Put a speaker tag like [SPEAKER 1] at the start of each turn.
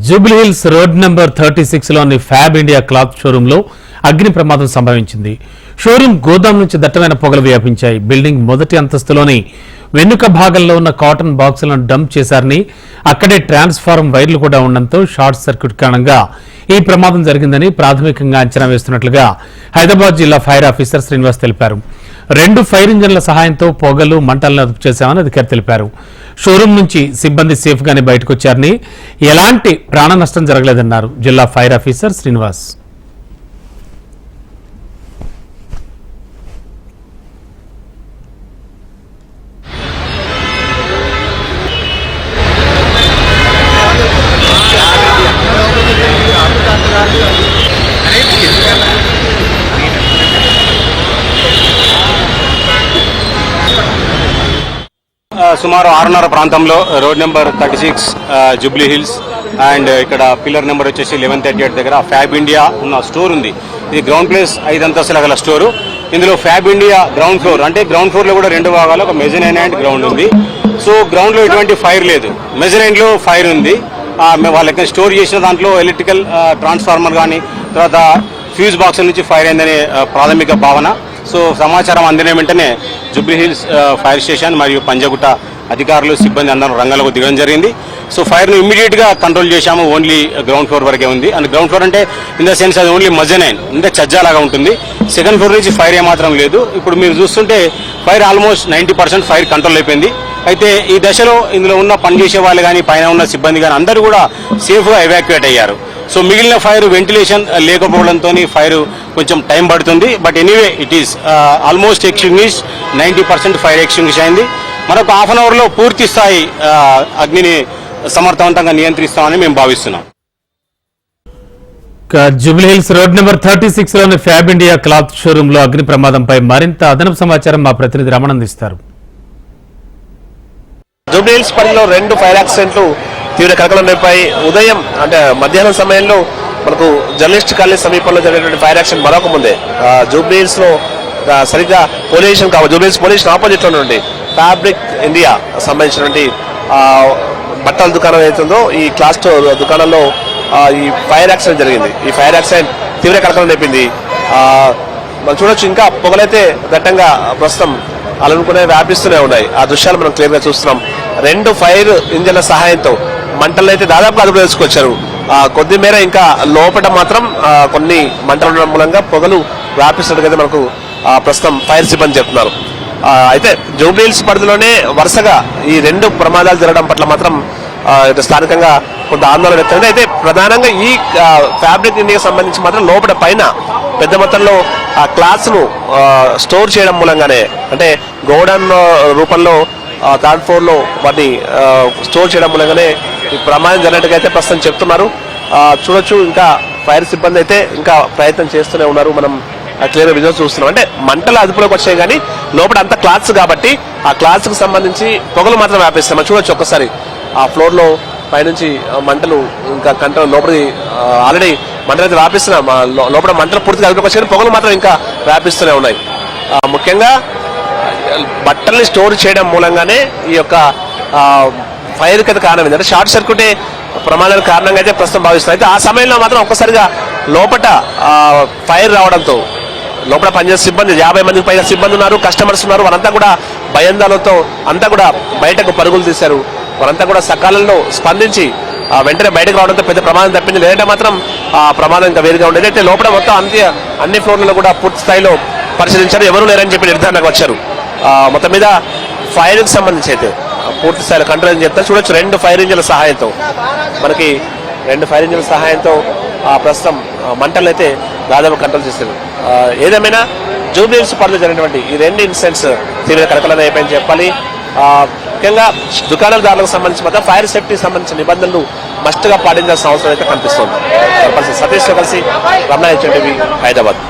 [SPEAKER 1] Jubilee hills road number 36 లోని fab India cloth showroom లో అగ్ని ప్రమాదం సంభవించింది. షోరూమ్ గోదాం నుంచి దట్టమైన పొగలు వ్యాపించాయి. బిల్డింగ్ మొదటి అంతస్తులోని వెనుక భాగంలో ఉన్న కాటన్ బాక్సులను డంప్ చేశారని, అక్కడే ట్రాన్స్ఫార్మర్ వైర్లు కూడా ఉండడంతో షార్ట్ సర్క్యూట్ కారణంగా ఈ ప్రమాదం జరిగిందని ప్రాథమికంగా అంచనా వేస్తున్నట్లుగా హైదరాబాద్ జిల్లా ఫైర్ ఆఫీసర్ శ్రీనివాస్ తెలిపారు. 2 ఫైర్ ఇంజన్ల సహాయంతో పొగలు మంటలను అదుపు చేశామని అధికారి తెలిపారు. షోరూం నుంచి సిబ్బంది సేఫ్ గానే బయటకు వచ్చారని, ఎలాంటి ప్రాణ నష్టం జరగలేదన్నారు జిల్లా ఫైర్ ఆఫీసర్ శ్రీనివాస్.
[SPEAKER 2] సుమారు 6:30 ప్రాంతంలో road number 36 Jubilee hills and ఇక్కడ పిల్లర్ నెంబర్ వచ్చేసి 1138 దగ్గర ఫ్యాబ్ ఇండియా ఉన్న స్టోర్ ఉంది. ఇది గ్రౌండ్ ప్లేస్ 5 అంతస్తుల గల స్టోరు. ఇందులో ఫ్యాబ్ ఇండియా గ్రౌండ్ ఫ్లోర్, అంటే గ్రౌండ్ ఫ్లోర్ లో కూడా 2 భాగాలు, ఒక మెజరైన్ అండ్ గ్రౌండ్ ఉంది. సో గ్రౌండ్ లో ఎటువంటి ఫైర్ లేదు, మెజరైన్ లో ఫైర్ ఉంది. వాళ్ళకి స్టోర్ చేసిన దాంట్లో ఎలక్ట్రికల్ ట్రాన్స్ఫార్మర్ కానీ, తర్వాత ఫ్యూజ్ బాక్స్ నుంచి ఫైర్ అయిందనే ప్రాథమిక భావన. సో సమాచారం అందిన వెంటనే జూబ్లీ హిల్స్ ఫైర్ స్టేషన్ మరియు పంజగుట్ట అధికారులు సిబ్బంది అందరూ రంగంలోకి దిగడం జరిగింది. సో ఫైర్ను ఇమ్మీడియట్ గా కంట్రోల్ చేశాము. ఓన్లీ గ్రౌండ్ ఫ్లోర్ వరకే ఉంది. అండ్ గ్రౌండ్ ఫ్లోర్ అంటే ఇన్ ద సెన్స్ అది ఓన్లీ మెజరైన్, అంటే చజ్జాలాగా ఉంటుంది. సెకండ్ ఫ్లోర్ నుంచి ఫైర్ ఏమాత్రం లేదు. ఇప్పుడు మీరు చూస్తుంటే ఫైర్ ఆల్మోస్ట్ 90% ఫైర్ కంట్రోల్ అయిపోయింది. అయితే ఈ దశలో ఇందులో ఉన్న పనిచేసే వాళ్ళు కానీ, పైన ఉన్న సిబ్బంది కానీ అందరూ కూడా సేఫ్గా ఎవాక్యుయేట్ అయ్యారు. సో మిగిలిన ఫైర్ వెంటిలేషన్ లేకపోవడంతో ఫైర్ కొంచెం టైం పడుతుంది. But anyway it is almost extinguish, 90% fire extinguish అయింది. మరొక హాఫ్ అన్ అవర్లో పూర్తి స్థాయి అగ్నిని సమర్థవంతంగా నియంత్రిస్తామని మేము భావిస్తున్నాం.
[SPEAKER 1] జూబ్లీ హిల్స్ రోడ్ నెంబర్ 36 లోని ఫ్యాబ్ ఇండియా క్లాత్ షోరూమ్ లో అగ్ని ప్రమాదంపై మరింత అదనపు సమాచారం మా ప్రతినిధి రమణ అందిస్తారు.
[SPEAKER 3] జూబ్లీ హిల్స్ పరిధిలో 2 ఫైర్ యాక్సిడెంట్లు తీవ్ర కలకలం రేపాయి. ఉదయం అంటే మధ్యాహ్నం సమయంలో మనకు జర్నలిస్ట్ కాలనీ సమీపంలో జరిగినటువంటి ఫైర్ యాక్సిడెంట్ మరొక ముందే జూబ్లీ హిల్స్ లో సరిగ్గా పోలీషన్ కావాలి, జూబ్లీ హిల్స్ పోలీషన్ ఆపోజిట్ లో నుండి ఫ్యాబ్రిక్ ఇండియా సంబంధించినటువంటి బట్టల దుకాణం ఏదైతుందో ఈ క్లాస్ దుకాణంలో ఈ ఫైర్ యాక్సిడెంట్ జరిగింది. ఈ ఫైర్ యాక్సిడెంట్ తీవ్ర కలకలం రేపింది. మనం చూడొచ్చు, ఇంకా పొగలైతే దట్టంగా ప్రస్తుతం అలనుకునే వ్యాపిస్తూనే ఉన్నాయి. ఆ దృశ్యాలు మనం క్లియర్ గా చూస్తున్నాం. 2 ఫైర్ ఇంజన్ల సహాయంతో మంటలను అయితే దాదాపు అదుపు చేసుకొచ్చారు. కొద్ది మేర ఇంకా లోపల మాత్రం కొన్ని మంటలు ఉండడం మూలంగా పొగలు వ్యాపిస్తున్నట్టుగా మనకు ప్రస్తుతం ఫైర్ సిబ్బంది చెప్తున్నారు. అయితే జూబ్లీ హిల్స్ పరిధిలోనే వరుసగా ఈ 2 ప్రమాదాలు జరగడం పట్ల మాత్రం స్థానికంగా కొంత ఆందోళన వ్యక్తమైంది. అయితే ప్రధానంగా ఈ ఫ్యాబ్రిక్ ఇండియాకి సంబంధించి మాత్రం లోపల పైన పెద్ద మొత్తంలో ఆ క్లాత్స్ ను స్టోర్ చేయడం మూలంగానే, అంటే గోడౌన్ రూపంలో 3rd floor లో వాటిని స్టోర్ చేయడం మూలంగానే ఈ ప్రమాదం జరిగినట్టుగా అయితే ప్రస్తుతం చెప్తున్నారు. చూడొచ్చు, ఇంకా ఫైర్ సిబ్బంది అయితే ఇంకా ప్రయత్నం చేస్తూనే ఉన్నారు. మనం క్లియర్ విజువల్స్ చూస్తున్నాం. అంటే మంటలు అదుపులోకి వచ్చాయి, కానీ లోపల అంతా క్లాత్స్ కాబట్టి ఆ క్లాత్స్ కు సంబంధించి పొగలు మాత్రం వ్యాపిస్తాం. చూడొచ్చు ఒక్కసారి ఆ ఫ్లోర్ లో పైనుంచి మంటలు ఇంకా కంట్రోల్ లోపలికి ఆల్రెడీ మంటలు అయితే వ్యాపిస్తున్నాం. లోపల మంటలు పూర్తిగా అదుపులోకి వచ్చాయి, పొగలు మాత్రం ఇంకా వ్యాపిస్తూనే ఉన్నాయి. ముఖ్యంగా బట్టల్ని స్టోర్ చేయడం మూలంగానే ఈ యొక్క ఫైర్ కి కారణం ఏంటంటే షార్ట్ సర్క్యూటే ప్రమాదాల కారణంగా అయితే ప్రస్తుతం భావిస్తున్నారు. అయితే ఆ సమయంలో మాత్రం ఒక్కసారిగా లోపల ఫైర్ రావడంతో లోపల పనిచేసే సిబ్బంది 50 మందికి పైగా సిబ్బంది ఉన్నారు, కస్టమర్స్ ఉన్నారు. వారంతా కూడా భయాందోళనతో అంతా కూడా బయటకు పరుగులు తీశారు. వారంతా కూడా సకాలంలో స్పందించి వెంటనే బయటకు రావడంతో పెద్ద ప్రమాదం తప్పింది. లేదంటే మాత్రం ఆ ప్రమాదం ఇంకా వేరుగా ఉండేది. అయితే లోపల మొత్తం అన్ని ఫ్లోర్లలో కూడా పూర్తి స్థాయిలో పరిశీలించారు. ఎవరు లేరని చెప్పి నిర్ధారణకు వచ్చారు. మొత్తం మీద ఫైర్ కి సంబంధించి అయితే పూర్తి స్థాయిలో కంట్రోల్ అని చెప్తారు. చూడొచ్చు, 2 ఫైర్ ఇంజిన్ల సహాయంతో మనకి 2 ఫైర్ ఇంజిన్ల సహాయంతో ప్రస్తుతం మంటలు అయితే దాదాపు కంట్రోల్ చేస్తారు. ఏదేమైనా జూబ్లీ హిల్స్ పరిధిలో జరిగినటువంటి ఈ 2 ఇన్సిడెంట్స్ తీవ్ర కలకలం అయిపోయిందని చెప్పాలి. ముఖ్యంగా దుకాణదారులకు సంబంధించి మాత్రం ఫైర్ సేఫ్టీకి సంబంధించిన నిబంధనలు మస్ట్గా పాటించాల్సిన అవసరం అయితే కనిపిస్తోంది. సతీష్తో కలిసి రమణ, హెచ్ఎన్ టీవీ, హైదరాబాద్.